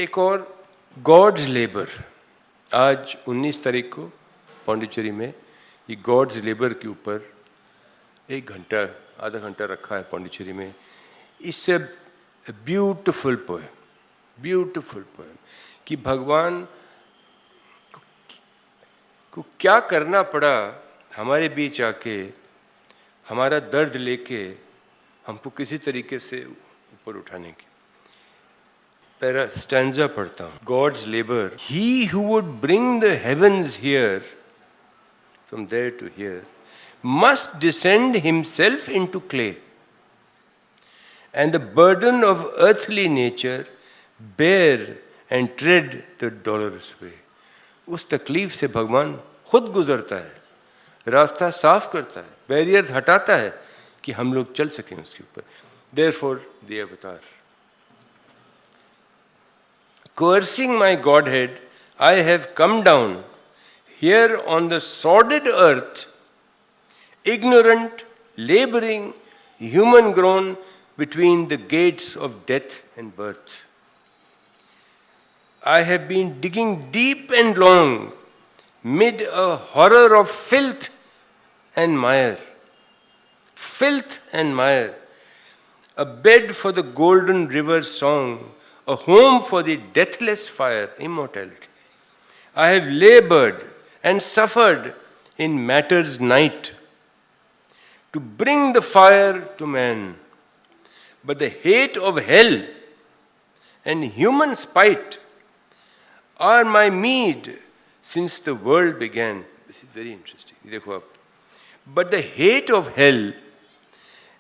एक और God's labour, आज 19 तारीख को पौंडीचेरी में ये गॉड्स लेबर के ऊपर 1 घंटा आधा घंटा रखा है पौंडीचेरी में। इससे ब्यूटिफुल पोएम कि भगवान को क्या करना पड़ा हमारे बीच आके, हमारा दर्द लेके हमको किसी तरीके से ऊपर उठाने की। पैरा स्टैंजा पढ़ता हूँ। God's labour, he who would bring the heavens here from there to here must descend himself into clay and the burden of earthly nature bear and tread the dolorous way। उस तकलीफ से भगवान खुद गुजरता है, रास्ता साफ करता है, बैरियर हटाता है कि हम लोग चल सकें उसके ऊपर। Therefore the avatar, coercing my Godhead, I have come down here on the sordid earth, ignorant, laboring, human grown between the gates of death and birth. I have been digging deep and long mid a horror of filth and mire. Filth and mire. A bed for the golden river's song, a home for the deathless fire, immortality. I have labored and suffered in matter's night to bring the fire to man. But the hate of hell and human spite are my meed since the world began. This is very interesting. देखो आप, but the hate of hell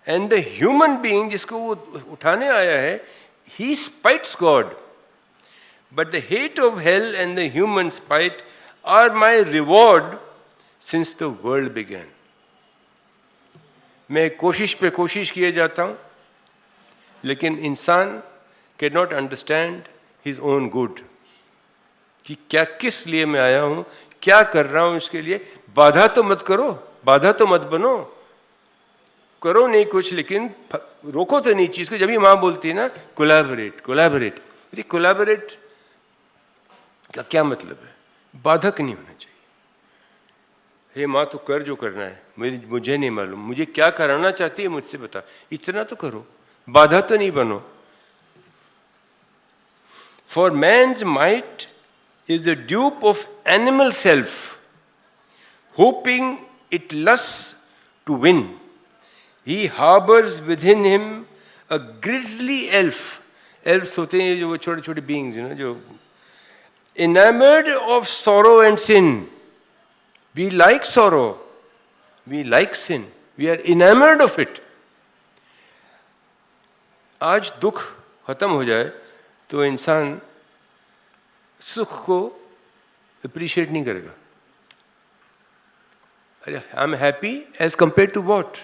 and the human being जिसको वो उठाने आया है, he spites God. But the hate of hell and the human spite are my reward since the world began. मैं कोशिश पे कोशिश किए जाता हूँ, लेकिन इंसान can not understand his own good, कि क्या किस लिए मैं आया हूँ, क्या कर रहा हूँ इसके लिए। बाधा तो मत करो, बाधा तो मत बनो, करो नहीं कुछ, लेकिन रोको तो नहीं चीज को। जब भी माँ बोलती है ना कोलैबोरेट कोलैबोरेट, अरे कोलैबोरेट का क्या मतलब है? बाधक नहीं होना चाहिए। हे माँ तो कर जो करना है, मुझे नहीं मालूम, मुझे क्या कराना चाहती है मुझसे बता, इतना तो करो, बाधा तो नहीं बनो। For man's might is the dupe of animal self, hoping it lusts to win. He harbors within him a grisly elf. Elves होते हैं जो वो छोटे छोटे beings, जो enamored of sorrow and sin. We like sorrow, we like sin, we are enamored of it. आज दुख खत्म हो जाए तो इंसान सुख को अप्रिशिएट नहीं करेगा। अरे I am happy as compare to what?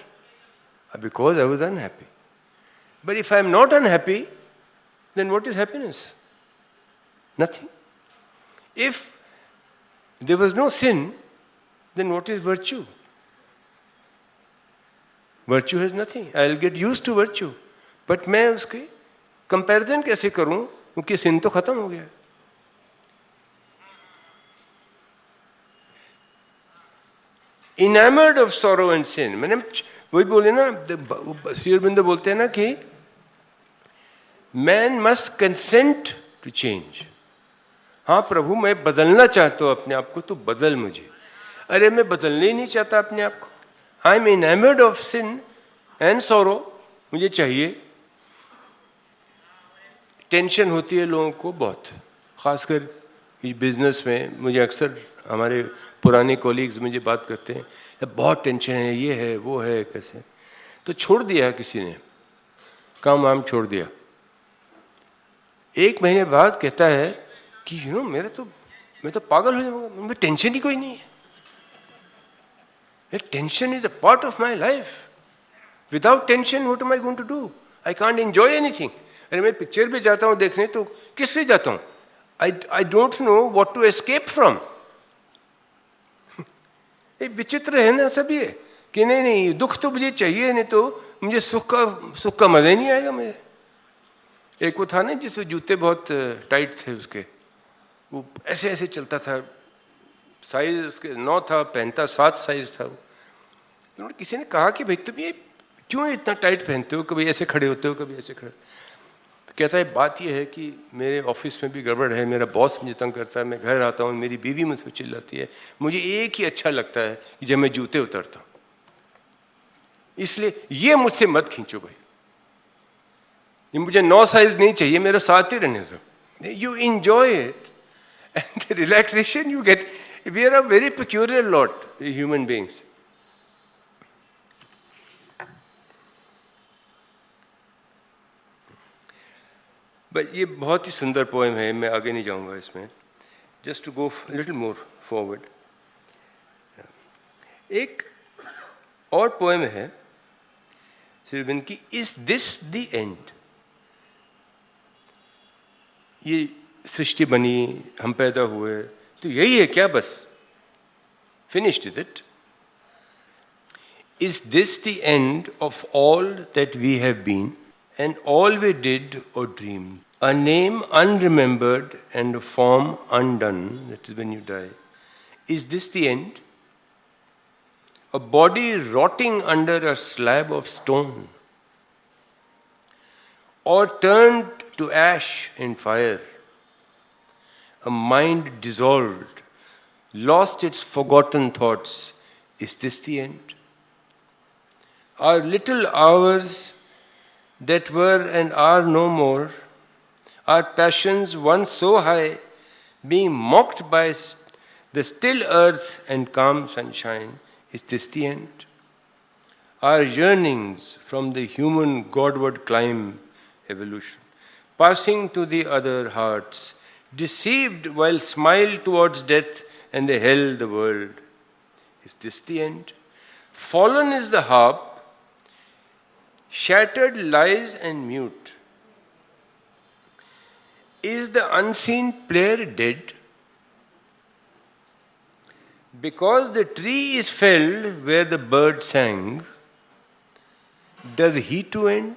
Because I was unhappy. But if I am not unhappy, then what is happiness? Nothing. If there was no sin, then what is virtue? Virtue has nothing. I will get used to virtue. But मैं उसके comparison कैसे करूं, क्योंकि sin तो खत्म हो गया। Enamored of sorrow and sin. मैंने वही बोले ना, श्री अरविंद बोलते हैं ना कि man must consent to change. हाँ प्रभु मैं बदलना चाहता हूं अपने आप को, तो बदल मुझे। अरे मैं बदलने ही नहीं चाहता अपने आप को। I am enamoured of sin and sorrow, मुझे चाहिए। टेंशन होती है लोगों को बहुत, खासकर इस बिजनेस में। मुझे अक्सर हमारे पुराने कॉलीग्स मुझे बात करते हैं, बहुत टेंशन है, ये है वो है, कैसे। तो छोड़ दिया किसी ने, काम वाम छोड़ दिया। 1 महीने बाद कहता है कि मैं तो पागल हो जाऊंगा, मुझे टेंशन ही कोई नहीं है। Tension is a part of my life. Without tension what am I going to do? I can't enjoy anything. अरे मैं पिक्चर पे जाता हूँ देखने, तो किस लिए जाता हूँ? I don't know what to escape from. ये विचित्र है ना सब ये, कि नहीं दुख तो मुझे चाहिए, नहीं तो मुझे सुख का मजा ही नहीं आएगा मुझे। एक वो था ना जिसमें जूते बहुत टाइट थे उसके, वो ऐसे ऐसे चलता था, साइज उसके 9 था, पहनता 7 साइज था वो। तो किसी ने कहा कि भाई तुम ये क्यों इतना टाइट पहनते हो, कभी ऐसे खड़े होते हो कभी ऐसे खड़े। तो कहता है बात ये है कि मेरे ऑफिस में भी गड़बड़ है, मेरा बॉस मुझे तंग करता है, मैं घर आता हूँ मेरी बीवी मुझ पर चिल्लाती है, मुझे एक ही अच्छा लगता है कि जब मैं जूते उतरता हूँ, इसलिए ये मुझसे मत खींचो भाई, ये मुझे 9 साइज नहीं चाहिए, मेरा 7 ही रहने दो। You enjoy it and the relaxation you get. We are a very peculiar lot, human beings. But ये बहुत ही सुंदर पोएम है, मैं आगे नहीं जाऊंगा इसमें, just to go little more forward. एक और पोएम है श्री अरविंद की, इज दिस द एंड। ये सृष्टि बनी, हम पैदा हुए, तो यही है क्या बस, finished is it? Is this the end of all that we have been and all we did or dreamed? A name unremembered and a form undone, that is when you die. Is this the end? A body rotting under a slab of stone or turned to ash in fire? A mind dissolved, lost its forgotten thoughts. Is this the end? Our little hours that were and are no more, our passions once so high, being mocked by the still earth and calm sunshine, is this the end? Our yearnings from the human Godward climb evolution, passing to the other hearts, deceived while smiled towards death and they held the world. Is this the end? Fallen is the harp, shattered lies and mute. Is the unseen player dead? Because the tree is felled where the bird sang, does he too end?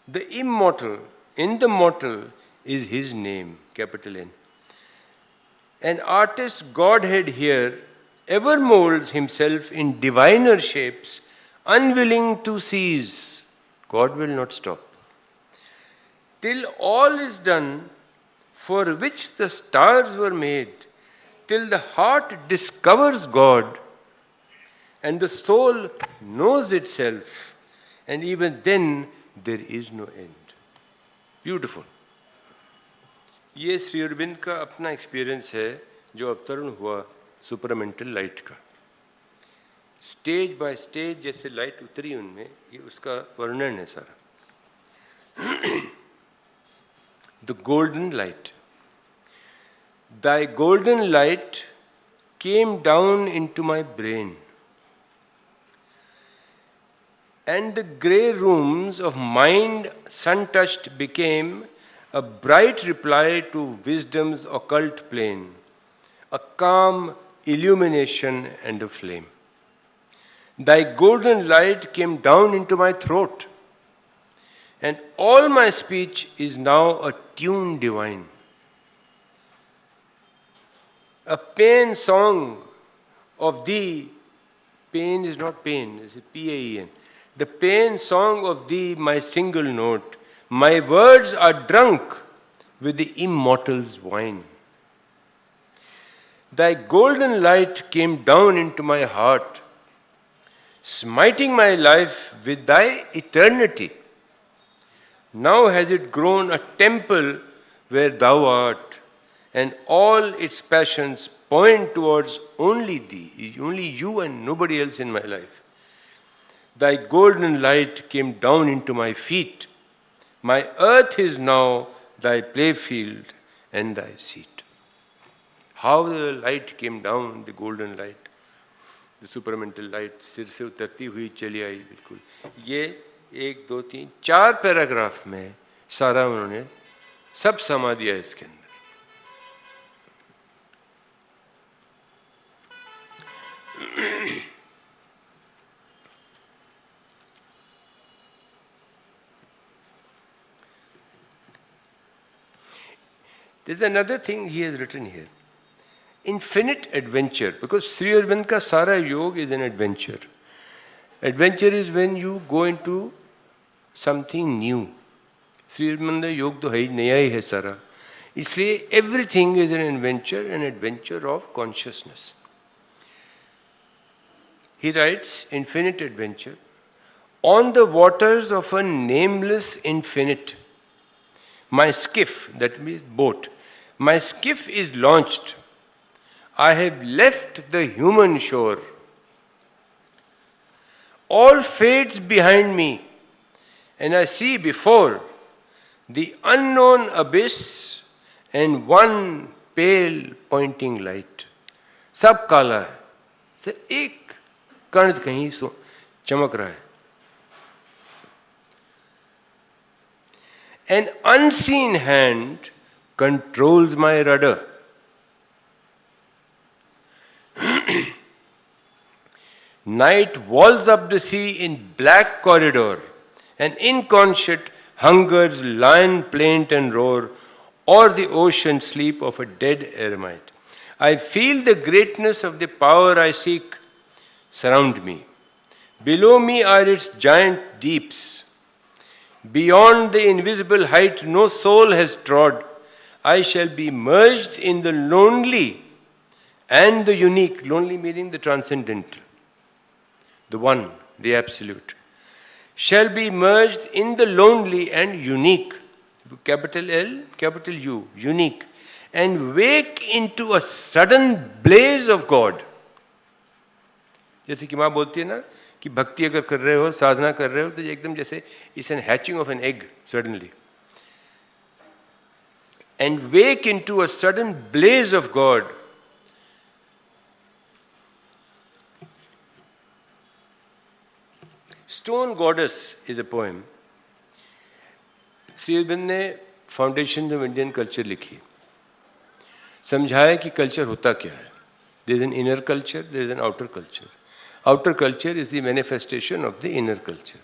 The immortal, in the mortal, is his name, capital N. An artist's Godhead here ever molds himself in diviner shapes, unwilling to cease. God will not stop. Till all is done for which the stars were made, till the heart discovers God and the soul knows itself, and even then there is no end. Beautiful. ये श्री अरविंद का अपना experience है जो अवतरण हुआ supermental light का। Stage by stage जैसे light उतरी उनमें, ये उसका वर्णन है सारा। The golden light, thy golden light came down into my brain, and the grey rooms of mind sun-touched became a bright reply to wisdom's occult plane, a calm illumination and a flame. Thy golden light came down into my throat, and all my speech is now a tune divine. A pain song of thee, pain is not pain, it's P-A-E-N. The pain song of thee, my single note, my words are drunk with the immortal's wine. Thy golden light came down into my heart, smiting my life with thy eternity. Now has it grown a temple where thou art, and all its passions point towards only thee, only you and nobody else in my life. Thy golden light came down into my feet. My earth is now thy playfield and thy seat. How the light came down, the golden light, the supramental light, सिर से उतरती हुई चली आई बिल्कुल। ये 1, 2, 3, 4 paragraph में सारा उन्होंने सब समा दिया इसके अंदर। There's another thing he has written here. Infinite adventure, because Sri Aurobindo ka sara yog is an adventure. Adventure is when you go into something new. Sri Aurobindo योग तो है ही नया ही है सारा, इसलिए everything is an adventure of consciousness. He writes, infinite adventure, on the waters of a nameless infinite. My skiff, that means boat, my skiff is launched. I have left the human shore. All fades behind me, and I see before the unknown abyss and one pale pointing light. सब काला है, सिर्फ एक कण कहीं चमक रहा है. An unseen hand controls my rudder. Night walls up the sea in black corridor, and inconscient hunger's lion plaint and roar, or the ocean sleep of a dead eremite. I feel the greatness of the power I seek surround me. Below me are its giant deeps. Beyond the invisible height no soul has trod. I shall be merged in the lonely and the unique, lonely meaning the transcendental, the one, the absolute, shall be merged in the lonely and unique, capital L, capital U, unique, and wake into a sudden blaze of God. जैसे कि माँ बोलती है ना कि भक्ति अगर कर रहे हो, साधना कर रहे हो, तो एकदम जैसे it's an hatching of an egg suddenly, and wake into a sudden blaze of God. Stone goddess is a poem. Shri Aurobindo ने फाउंडेशन ऑफ इंडियन कल्चर लिखी, समझाया कि कल्चर होता क्या है. There is an inner culture, there is an outer culture. Outer culture is the manifestation of the inner culture.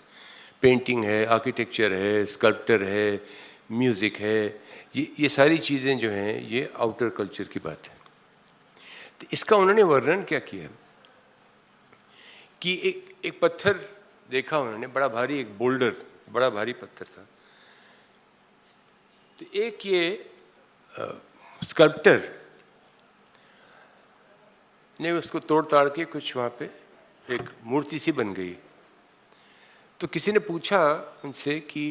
Painting है, architecture है, sculpture है, म्यूजिक है, ये सारी चीज़ें जो हैं ये आउटर कल्चर की बात है. तो इसका उन्होंने वर्णन क्या किया कि एक पत्थर देखा उन्होंने, बड़ा भारी, एक बोल्डर, बड़ा भारी पत्थर था. तो एक ये स्कल्पटर ने उसको तोड़ ताड़ के कुछ वहाँ पे एक मूर्ति सी बन गई. तो किसी ने पूछा उनसे कि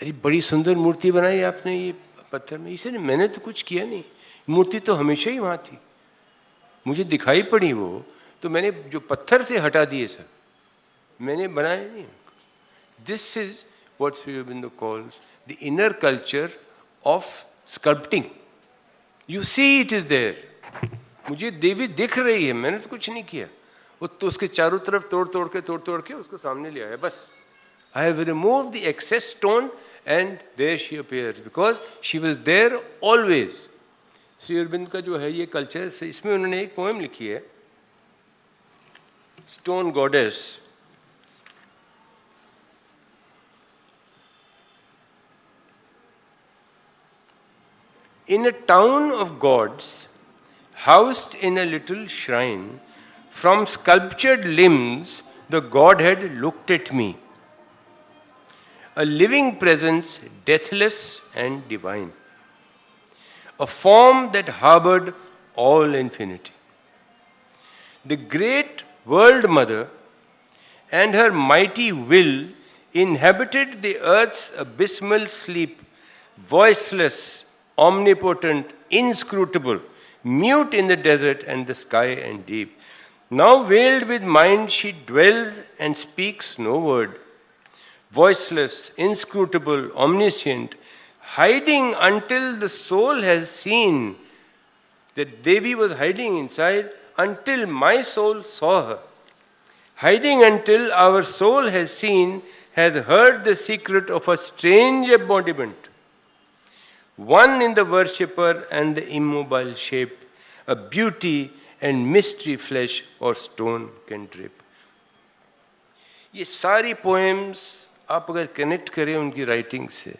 अरे बड़ी सुंदर मूर्ति बनाई आपने ये पत्थर में. इसे मैंने तो कुछ किया नहीं, मूर्ति तो हमेशा ही वहाँ थी, मुझे दिखाई पड़ी वो, तो मैंने जो पत्थर से हटा दिए सर, मैंने बनाया नहीं. This is what Shri Aurobindo calls the inner culture of sculpting. You see it is there. मुझे देवी दिख रही है, मैंने तो कुछ नहीं किया. वो तो उसके चारों तरफ तोड़ के उसको सामने ले आया बस. I have removed the excess stone and there she appears because she was there always. Shri Aurobindo का जो है ये कल्चर, इसमें उन्होंने एक पोएम लिखी है, stone goddess. In a town of gods, housed in a little shrine, from sculptured limbs the Godhead looked at me, a living presence, deathless and divine, a form that harbored all infinity. The great world mother and her mighty will inhabited the earth's abysmal sleep, voiceless, omnipotent, inscrutable, mute in the desert and the sky and deep. Now veiled with mind she dwells and speaks no word. Voiceless, inscrutable, omniscient, hiding until the soul has seen. That Devi was hiding inside until my soul saw her. Hiding until our soul has seen, has heard the secret of a strange embodiment. One in the worshipper and the immobile shape, a beauty and mystery flesh or stone can drape. ये सारी poems आप अगर connect करें उनकी writing से,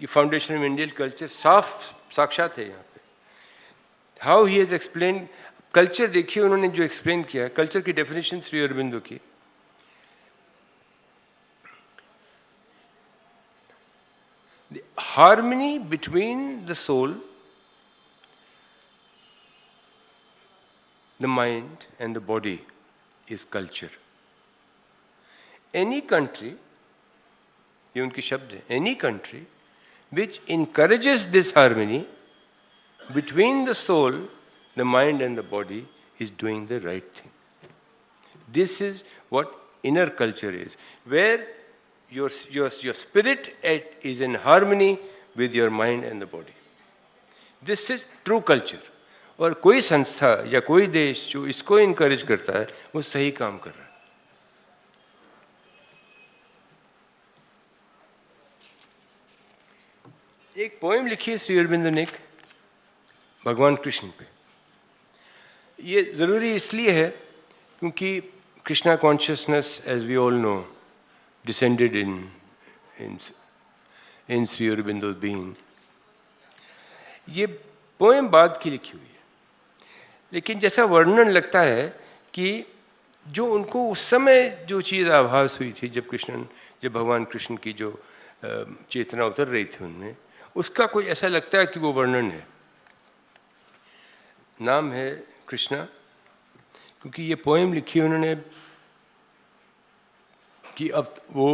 ये foundation of Indian culture साफ साक्षात है यहाँ पे. How he has explain culture. देखिए उन्होंने जो एक्सप्लेन किया है कल्चर की डेफिनेशन श्री अरबिंदो की. The harmony between the soul, the mind and the body is culture. Any country, ये उनके शब्द हैं, any country which encourages this harmony between the soul, the mind and the body is doing the right thing. This is what inner culture is, where your spirit is in harmony with your mind and the body. This is true culture. और कोई संस्था या कोई देश जो इसको encourage करता है वो सही काम कर रहा है. एक पोएम लिखी है श्री अरबिंदो ने भगवान कृष्ण पे. ये ज़रूरी इसलिए है क्योंकि Krishna consciousness, as we all know, descended in Sri Aurobindo's being. ये पोएम बाद की लिखी हुई है, लेकिन जैसा वर्णन लगता है कि जो उनको उस समय जो चीज़ आभास हुई थी जब भगवान कृष्ण की जो चेतना उतर रही थी उनमें, उसका कुछ ऐसा लगता है कि वो वर्णन है. नाम है कृष्णा, क्योंकि ये पोएम लिखी उन्होंने कि अब वो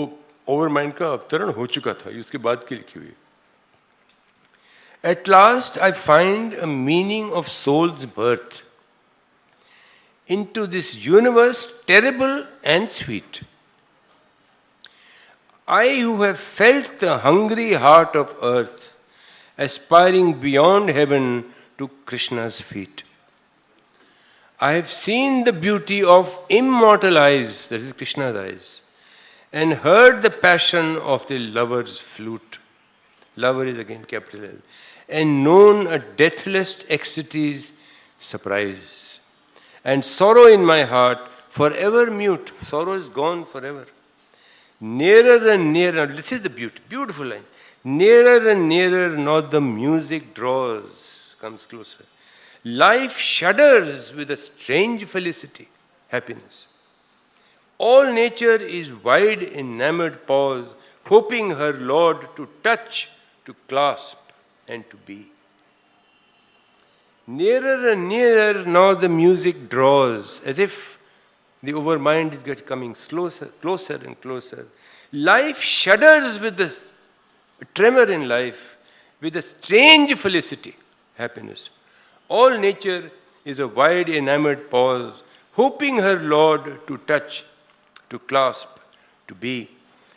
ओवर माइंड का अवतरण हो चुका था, ये उसके बाद की लिखी हुई. At last I find a meaning of soul's birth into this universe terrible and sweet. I who have felt the hungry heart of earth aspiring beyond heaven to Krishna's feet. I have seen the beauty of immortal eyes, that is Krishna's eyes, and heard the passion of the lover's flute. Lover is again capital L. And known a deathless ecstasy's surprise. And sorrow in my heart, forever mute. Sorrow is gone forever. Nearer and nearer, this is the beauty, beautiful line. Nearer and nearer, now the music draws, comes closer. Life shudders with a strange felicity, happiness. All nature is wide enamored pause, hoping her Lord to touch, to clasp, and to be. Nearer and nearer now the music draws, as if the overmind is coming closer and closer. Life shudders with the tremor in life, with a strange felicity, happiness. All nature is a wide enamored pause, hoping her Lord to touch, to clasp, to be.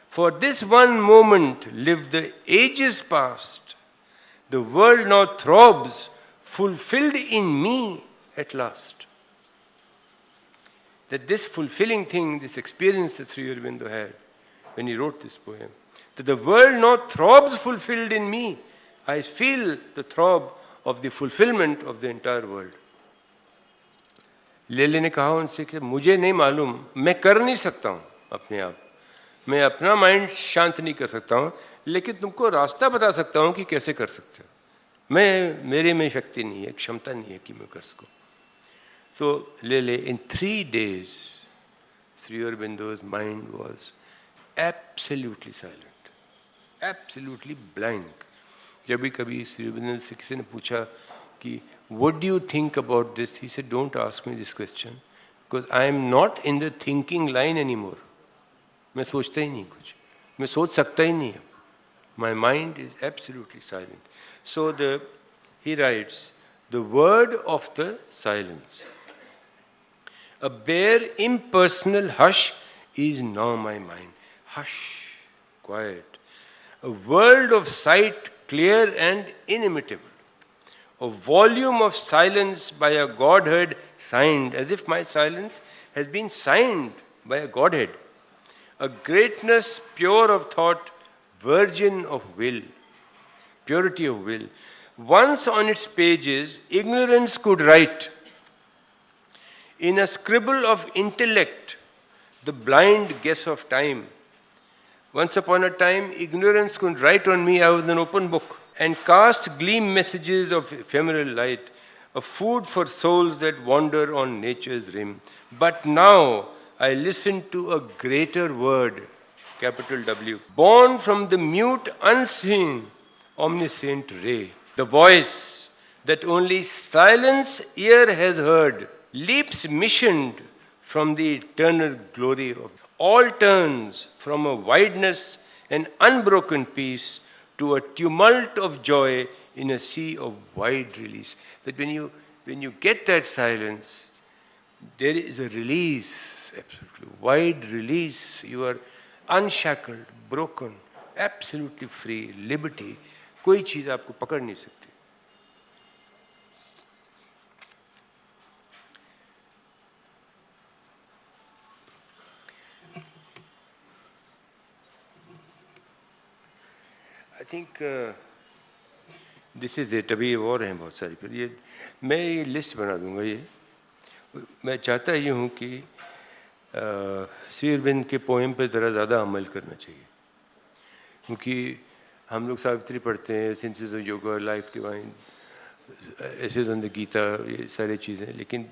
For this one moment lived the ages past. The world now throbs, fulfilled in me at last. That this fulfilling thing, this experience that Sri Aurobindo had when he wrote this poem, that the world now throbs fulfilled in me. I feel the throb of the fulfillment of the entire world. लेले ने कहा उनसे कि मुझे नहीं मालूम, मैं कर नहीं सकता हूँ अपने आप, मैं अपना माइंड शांत नहीं कर सकता हूँ, लेकिन तुमको रास्ता बता सकता हूँ कि कैसे कर सकते हो. मेरे में शक्ति नहीं है, क्षमता नहीं है कि मैं कर सकूँ. So Lele, in 3 days, Sri Aurobindo's mind was absolutely silent, absolutely blank. जब भी कभी श्री अरबिंदो से किसी ने पूछा कि what do you think about this? He said, don't ask me this question because I am not in the thinking line anymore. मैं सोचता ही नहीं कुछ, मैं सोच सकता ही नहीं. My mind is absolutely silent. So he writes, the word of the silence. A bare impersonal hush is now my mind. Hush, quiet. A world of sight clear and inimitable. A volume of silence by a Godhead signed, as if my silence has been signed by a Godhead. A greatness pure of thought, virgin of will, purity of will. Once on its pages, ignorance could write. In a scribble of intellect, the blind guess of time. Once upon a time, ignorance could write on me, I was an open book, and cast gleam messages of ephemeral light, a food for souls that wander on nature's rim. But now I listen to a greater word, capital W, born from the mute, unseen, omniscient ray. The voice that only silence ear has heard leaps missioned from the eternal glory of all, turns from a wideness and unbroken peace to a tumult of joy in a sea of wide release. That when you get that silence, there is a release, absolutely wide release. You are unshackled, broken, absolutely free, liberty. कोई चीज़ आपको पकड़ नहीं सकती. I think this is it. अभी और हैं बहुत सारी. फिर ये मैं ये लिस्ट बना दूंगा. ये मैं चाहता ये हूँ कि श्री अरविंद के पोएम पे ज़रा ज़्यादा अमल करना चाहिए, क्योंकि हम लोग सावित्री पढ़ते हैं, senses of yoga, life divine, essays on the Gita, ये सारी चीज़ें, लेकिन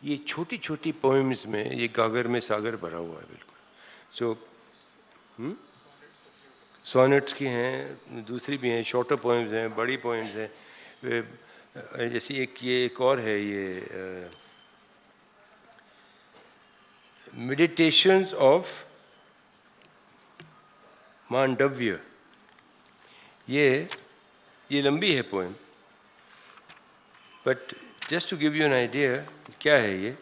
ये छोटी छोटी पोएम्स में ये गागर में सागर भरा हुआ है बिल्कुल. सो सोनेट्स की हैं, दूसरी भी हैं, शॉर्टर पोएम्स हैं, बड़ी पोएम्स हैं. जैसे एक और है, ये मेडिटेशंस ऑफ मांडव्य. ये लंबी है poem, but just to give you an idea क्या है ये.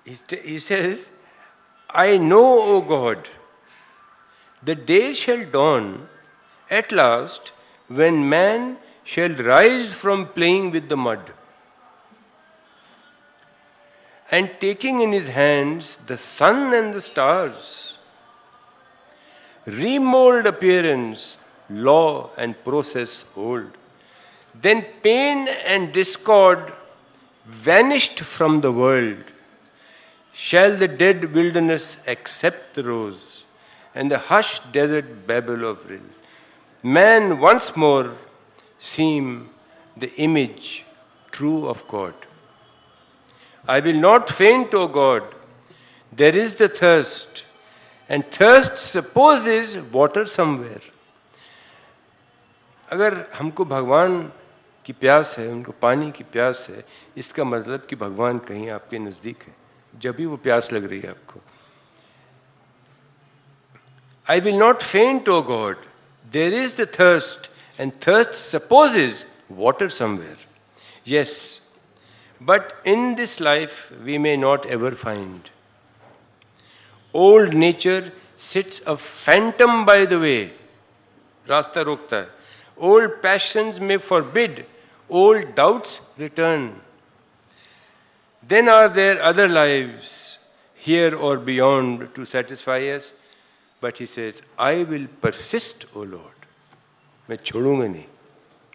He says, I know, O God, the day shall dawn at last when man shall rise from playing with the mud, and taking in his hands the sun and the stars, remold appearance, law and process old. Then pain and discord vanished from the world. Shall the dead wilderness accept the rose, and the hushed desert babble of rills? Man once more seem the image true of God. I will not faint, O God. There is the thirst, and thirst supposes water somewhere. अगर हमको भगवान की प्यास है, उनको पानी की प्यास है, इसका मतलब कि भगवान कहीं आपके नज़दीक है. जब भी वो प्यास लग रही है आपको. I will not faint, O God. There is the thirst, and thirst supposes water somewhere. Yes, but in this life we may not ever find. Old nature sits a phantom by the way. रास्ता रोकता है. Old passions may forbid, old doubts return. Then are there other lives here or beyond to satisfy us? But he says, I will persist, O Lord. मैं छोड़ूंगा नहीं.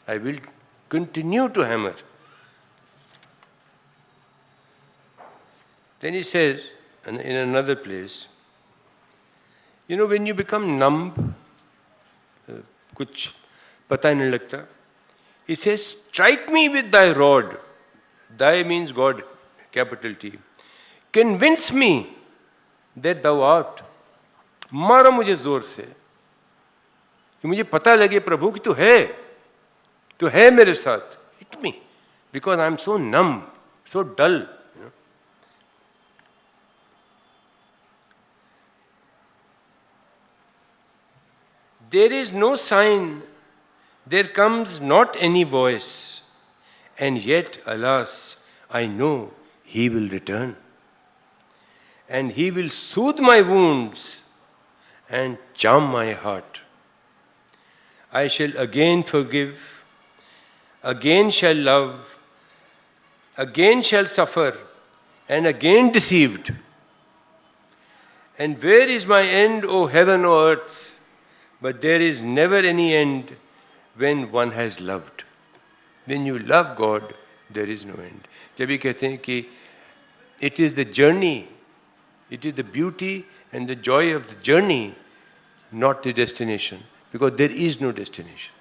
I will continue to hammer. Then he says, in another place, you know, when you become numb, कुछ पता नहीं लगता. He says, strike me with thy rod. Thy means God, capital T. Convince me that thou art. मारो मुझे जोर से कि मुझे पता लगे प्रभु कि तू है मेरे साथ. Hit me, because I am so numb, so dull. You know? There is no sign, there comes not any voice, and yet, alas, I know he will return, and he will soothe my wounds and charm my heart. I shall again forgive, again shall love, again shall suffer, and again deceived. And where is my end, O heaven, O earth? But there is never any end when one has loved. When you love God, there is no end. जब भी कहते हैं कि it is the journey, it is the beauty and the joy of the journey, not the destination, because there is no destination.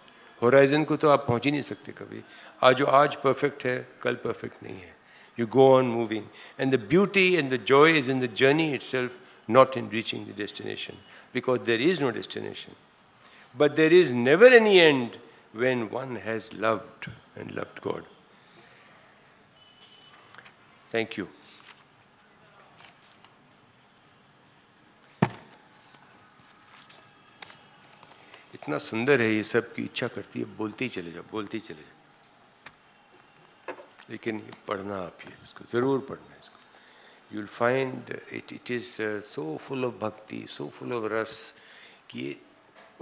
Horizon को तो आप पहुंच ही नहीं सकते कभी। आज परफेक्ट है, कल परफेक्ट नहीं है। You go on moving, and the beauty and the joy is in the journey itself, not in reaching the destination, because there is no destination. But there is never any end when one has loved and loved God. Thank you. इतना सुंदर है ये सब की इच्छा करती है बोलते ही चले जाओ, बोलते ही चले जाओ। लेकिन ये पढ़ना आप ये इसको ज़रूर पढ़ना है इसको। You will find it is so full of भक्ति, सो फुल ऑफ रस कि ये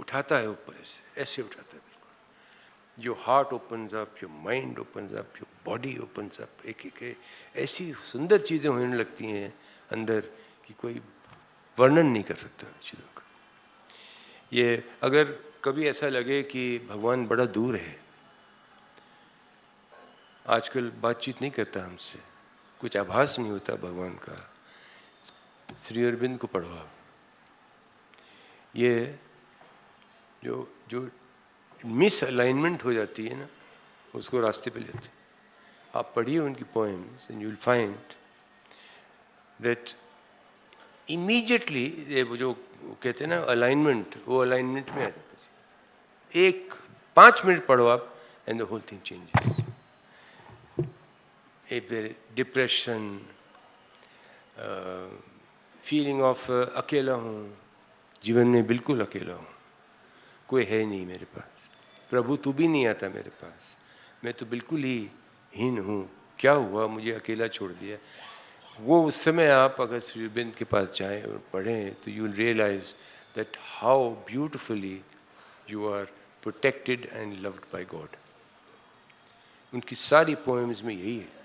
उठाता है ऊपर ऐसे उठाता है बिल्कुल। Your heart opens up, your mind opens up, your body opens up. एक एक ऐसी सुंदर चीज़ें होने लगती हैं अंदर कि कोई वर्णन नहीं कर सकता चीज़ों का। ये अगर कभी ऐसा लगे कि भगवान बड़ा दूर है, आजकल बातचीत नहीं करता हमसे, कुछ आभास नहीं होता भगवान का, श्री अरविंद को पढ़ो आप। ये जो जो मिस अलाइनमेंट हो जाती है ना, उसको रास्ते पे लेते। आप पढ़िए उनकी poems and you will find that immediately ये वो जो कहते हैं ना अलाइनमेंट, वो अलाइनमेंट में आ जाता है। 5 मिनट पढ़ो आप and the whole thing changes. Depression, feeling of अकेला हूँ, जीवन में बिल्कुल अकेला हूँ, कोई है नहीं मेरे पास, प्रभु तू भी नहीं आता मेरे पास, मैं तो बिल्कुल ही हीन हूँ, क्या हुआ मुझे अकेला छोड़ दिया। वो उस समय आप अगर श्री अरविंद के पास जाएं और पढ़ें तो you will realize that how beautifully you are protected and loved by God. उनकी सारी पोएम्स में यही है।